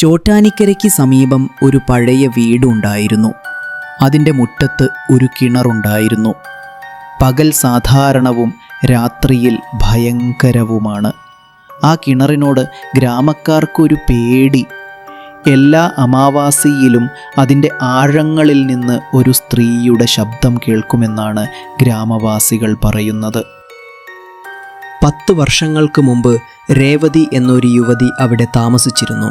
ചോറ്റാനിക്കരയ്ക്ക് സമീപം ഒരു പഴയ വീടുണ്ടായിരുന്നു. അതിൻ്റെ മുറ്റത്ത് ഒരു കിണറുണ്ടായിരുന്നു. പകൽ സാധാരണവും രാത്രിയിൽ ഭയങ്കരവുമാണ്. ആ കിണറിനോട് ഗ്രാമക്കാർക്കൊരു പേടി. എല്ലാ അമാവാസിയിലും അതിൻ്റെ ആഴങ്ങളിൽ നിന്ന് ഒരു സ്ത്രീയുടെ ശബ്ദം കേൾക്കുമെന്നാണ് ഗ്രാമവാസികൾ പറയുന്നത്. 10 വർഷങ്ങൾക്ക് മുമ്പ് രേവതി എന്നൊരു യുവതി അവിടെ താമസിച്ചിരുന്നു.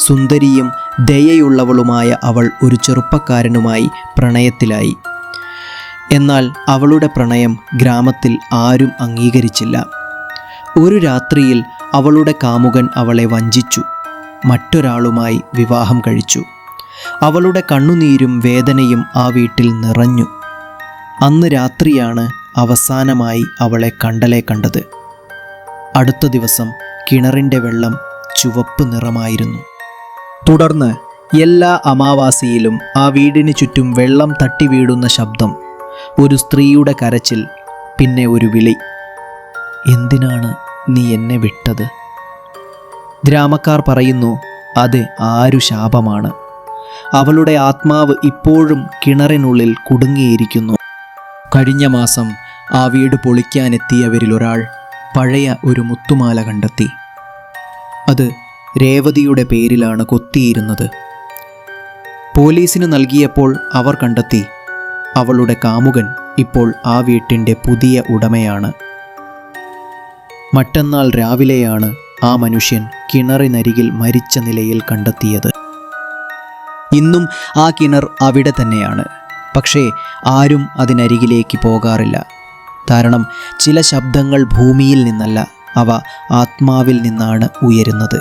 സുന്ദരിയും ദയയുള്ളവളുമായ അവൾ ഒരു ചെറുപ്പക്കാരനുമായി പ്രണയത്തിലായി. എന്നാൽ അവളുടെ പ്രണയം ഗ്രാമത്തിൽ ആരും അംഗീകരിച്ചില്ല. ഒരു രാത്രിയിൽ അവളുടെ കാമുകൻ അവളെ വഞ്ചിച്ചു, മറ്റൊരാളുമായി വിവാഹം കഴിച്ചു. അവളുടെ കണ്ണുനീരും വേദനയും ആ വീട്ടിൽ നിറഞ്ഞു. അന്ന് രാത്രിയാണ് അവസാനമായി അവളെ കണ്ടത്. അടുത്ത ദിവസം കിണറിൻ്റെ വെള്ളം ചുവപ്പ് നിറമായിരുന്നു. തുടർന്ന് എല്ലാ അമാവാസിയിലും ആ വീടിന് ചുറ്റും വെള്ളം തട്ടി വീഴുന്ന ശബ്ദം, ഒരു സ്ത്രീയുടെ കരച്ചിൽ, പിന്നെ ഒരു വിളി, എന്തിനാണ് നീ എന്നെ വിട്ടത്? ഗ്രാമക്കാർ പറയുന്നു, അത് ആരു ശാപമാണ്. അവളുടെ ആത്മാവ് ഇപ്പോഴും കിണറിനുള്ളിൽ കുടുങ്ങിയിരിക്കുന്നു. കഴിഞ്ഞ മാസം ആ വീട് പൊളിക്കാനെത്തിയവരിൽ ഒരാൾ പഴയ ഒരു മുത്തുമാല കണ്ടെത്തി. അത് രേവതിയുടെ പേരിലാണ് കൊത്തിയിരുന്നത്. പോലീസിന് നൽകിയപ്പോൾ അവർ കണ്ടെത്തി, അവളുടെ കാമുകൻ ഇപ്പോൾ ആ വീട്ടിൻ്റെ പുതിയ ഉടമയാണ്. മറ്റന്നാൾ രാവിലെയാണ് ആ മനുഷ്യൻ കിണറിനരികിൽ മരിച്ച നിലയിൽ കണ്ടെത്തിയത്. ഇന്നും ആ കിണർ അവിടെ തന്നെയാണ്. പക്ഷേ ആരും അതിനരികിലേക്ക് പോകാറില്ല. കാരണം ചില ശബ്ദങ്ങൾ ഭൂമിയിൽ നിന്നല്ല, അവ ആത്മാവിൽ നിന്നാണ് ഉയരുന്നത്.